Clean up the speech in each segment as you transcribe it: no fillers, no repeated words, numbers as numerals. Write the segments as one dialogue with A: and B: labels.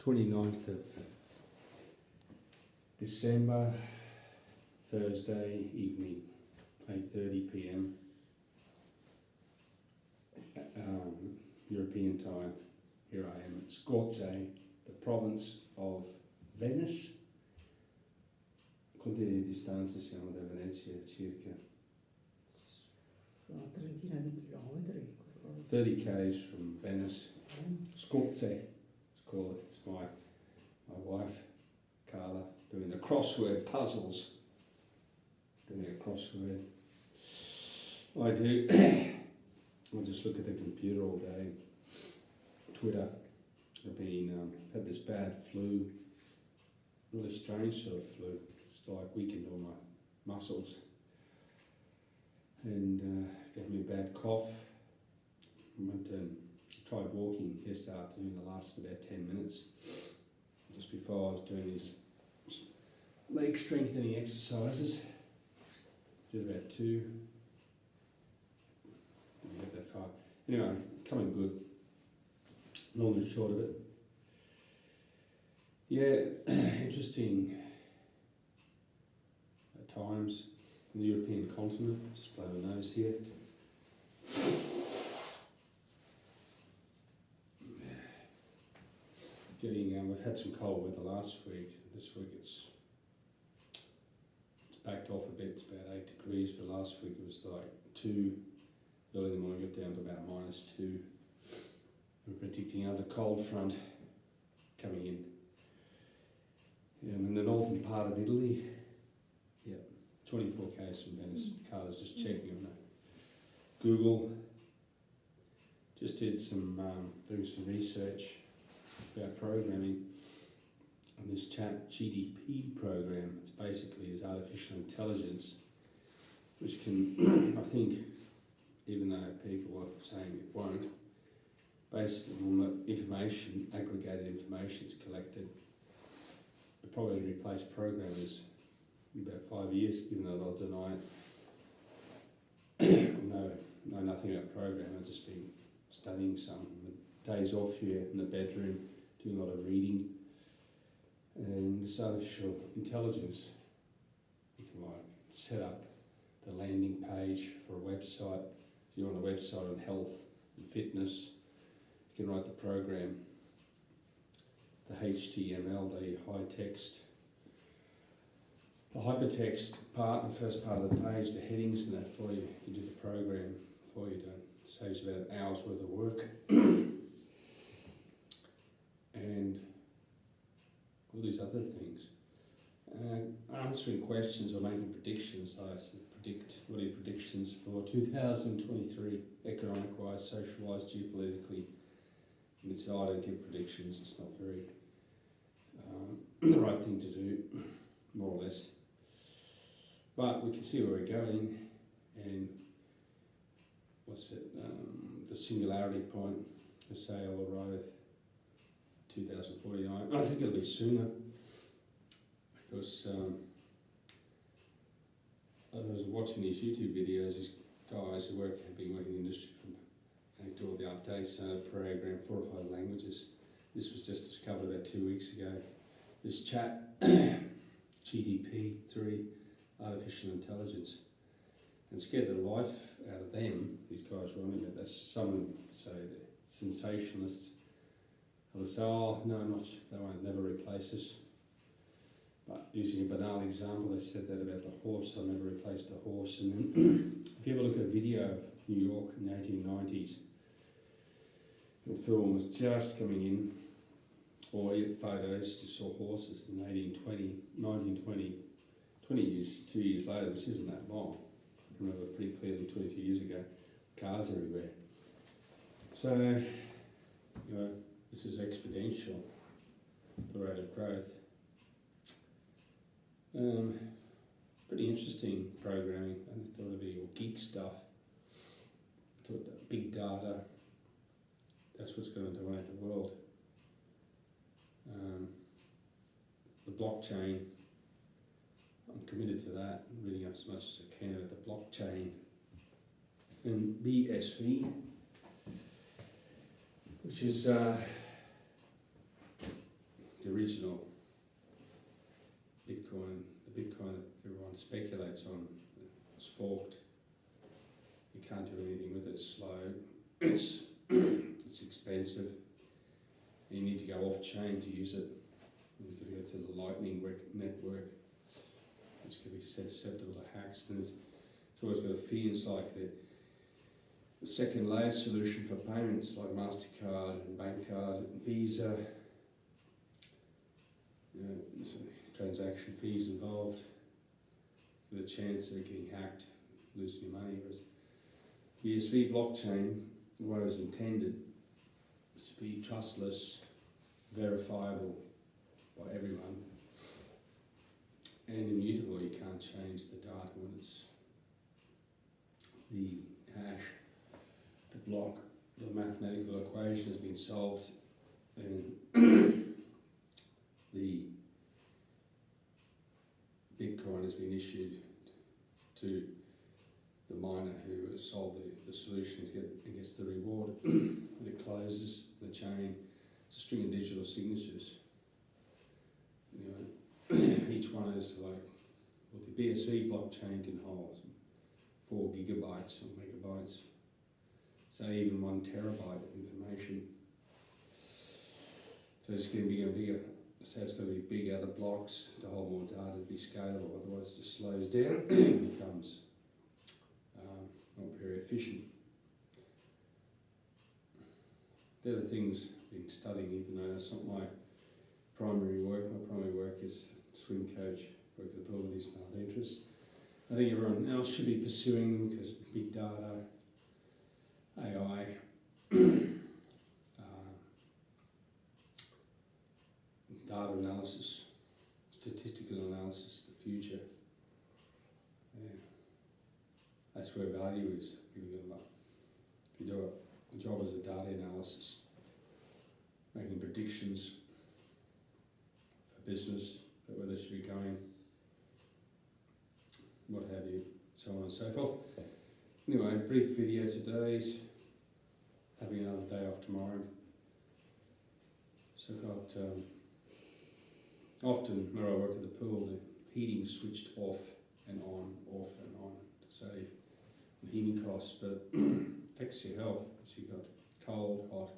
A: 29th of December, Thursday evening, 8:30 p.m. European time. Here I am at Scorze, the province of Venice. Quante distanze siamo da Venezia circa?
B: Sono una trentina di chilometri.
A: 30 k's from Venice. Scorze, it's called. It's my wife, Carla, doing the crossword puzzles. Doing a crossword. I do. I just look at the computer all day. Twitter. I've been had this bad flu. Really strange sort of flu. It's like weakened all my muscles. And gave me a bad cough. I went and tried walking yesterday afternoon. It lasted about 10 minutes. Just before I was doing these leg strengthening exercises. Did about 2. Didn't get that far. Anyway, coming good. Long and short of it. Yeah, interesting at times in the European continent. Just blow my nose here. We've had some cold weather last week. This week it's backed off a bit. It's about 8 degrees, but last week it was like 2. Early in the morning, got down to about -2. We're predicting another cold front coming in. And in the northern part of Italy, 24 k's from Venice. Carla's just checking on that. Google. Just did some doing some research about programming on this ChatGPT program. It's basically is artificial intelligence, which can, I think, even though people are saying it won't, based on the information, aggregated information it's collected, it'll probably replace programmers in about 5 years, even though they'll deny it. know nothing about programming. I've just been studying some days off here in the bedroom, doing a lot of reading. And this artificial intelligence, you can like set up the landing page for a website. If you're on a website on health and fitness, you can write the program, the HTML, the high text, the hypertext part, the first part of the page, the headings and that for you. You do the program for you. It saves about an hour's worth of work. And all these other things. Answering questions or making predictions. I predict, what are your predictions for 2023, economic-wise, social-wise, geopolitically? And it's, I don't give predictions, it's not very the right thing to do, more or less. But we can see where we're going, and the singularity point, the say will arrive 2049. I think it'll be sooner, because I was watching these YouTube videos. These guys who have been working in the industry they do all the updates, program 4 or 5 languages. This was just discovered about 2 weeks ago. This chat GDP3, artificial intelligence, and scared the life out of them. These guys running it. That's some say they're sensationalists. They'll say, "Oh no, they won't never replace us." But using a banal example, they said that about the horse. They'll never replace the horse. And then, if you ever look at a video of New York in the 1890s, the film was just coming in, or photos, just saw horses in 1920, 20 years, 2 years later, which isn't that long. I remember pretty clearly 22 years ago, cars everywhere. So, this is exponential, the rate of growth. Pretty interesting programming. I thought it'd be all geek stuff. I thought that big data, that's what's going to dominate the world. The blockchain, I'm committed to that. I'm reading up as much as I can about the blockchain. And BSV, which is the original Bitcoin, the Bitcoin that everyone speculates on, was forked. You can't do anything with it, it's slow, it's expensive. You need to go off chain to use it. You've got to go to the Lightning network, which can be susceptible to hacks. And it's always got a fee. It's like the second layer solution for payments, like MasterCard and Bankcard and Visa. So transaction fees involved, with a chance of getting hacked, losing your money. Whereas BSV blockchain, the way it was intended, is to be trustless, verifiable by everyone, and immutable. You can't change the data when it's the hash, the block, the mathematical equation has been solved, and the Bitcoin has been issued to the miner who has solved the solution. He gets the reward. And it closes the chain. It's a string of digital signatures. Each one is like what the BSV blockchain can hold, 4 gigabytes or megabytes. So even 1 terabyte of information. So it's getting bigger and bigger. So it's got to be bigger, the blocks to hold more data, to be scalable, otherwise it just slows down and becomes not very efficient. They're the things I've been studying, even though that's not my primary work. My primary work is swim coach, work at the pool with these other interests. I think everyone else should be pursuing them because big data, AI, data analysis, statistical analysis, the future. Yeah. That's where value is. If you do a job as a data analysis, making predictions for business, about where they should be going, what have you, so on and so forth. Anyway, brief video today. Having another day off tomorrow. So I've got often where I work at the pool, the heating switched off and on to save on heating costs, but affects your health. So you've got cold, hot,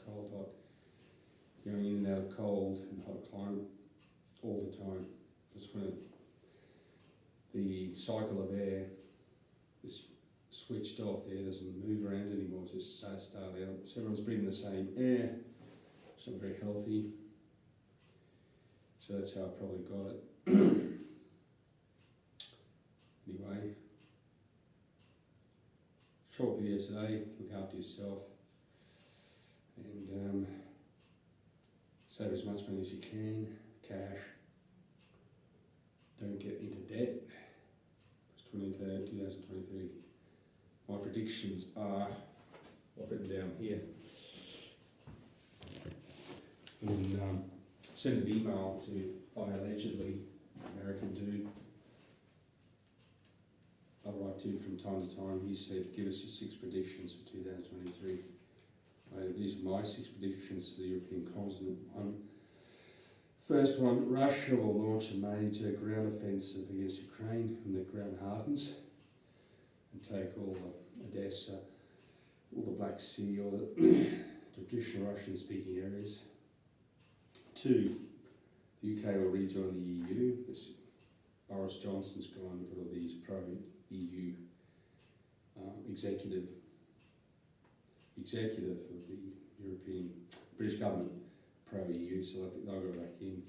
A: going in and out of cold and hot climate all the time. That's when the cycle of air is switched off. The air doesn't move around anymore, it just starts out. So everyone's breathing the same air. It's not very healthy. So that's how I probably got it. Anyway, short video today. Look after yourself and save as much money as you can. Cash. Don't get into debt. It's 2023. My predictions are, I've written down here. And send an email to allegedly American dude. I'll write to from time to time. He said, give us your 6 predictions for 2023. These are my 6 predictions for the European continent. First one, Russia will launch a major ground offensive against Ukraine when the ground hardens and take all the Odessa, all the Black Sea, all the traditional Russian-speaking areas. 2, the UK will rejoin the EU. Boris Johnson's gone and got all these pro-EU executive of the European British government, pro-EU, so I think they'll go back in.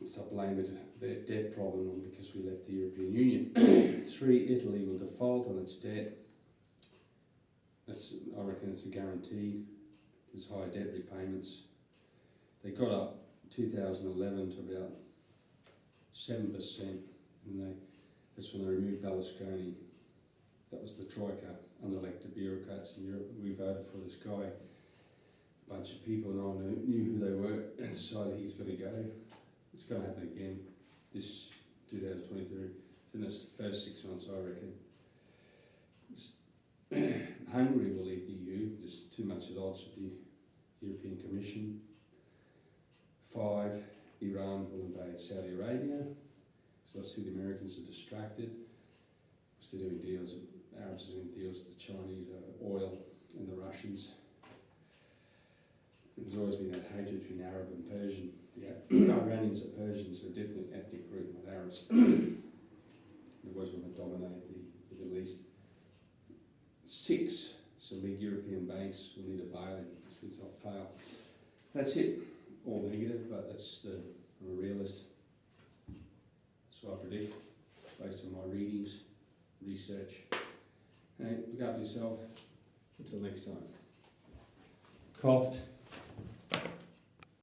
A: So blame it their debt problem on because we left the European Union. 3, Italy will default on its debt. I reckon it's a guarantee. There's higher debt repayments. They got up 2011 to about 7%, and that's when they removed Berlusconi. That was the Troika, unelected bureaucrats in Europe. We voted for this guy. A bunch of people, no one knew who they were, and decided he's got to go. It's going to happen again this 2023. In this first 6 months, I reckon. Hungary will leave the EU. There's too much at odds with the European Commission. 5, Iran will invade Saudi Arabia, because I see the Americans are distracted, because they're doing deals, Arabs are doing deals with the Chinese over oil and the Russians. There's always been that hatred between Arab and Persian. The Iranians are Persians, are a different ethnic group, not Arabs. They always want to dominate the Middle East. 6, some big European banks will need a bailing, which they'll fail. That's it. All negative, but I'm a realist. That's what I predict, based on my readings, research. Hey, look after yourself. Until next time. Coughed.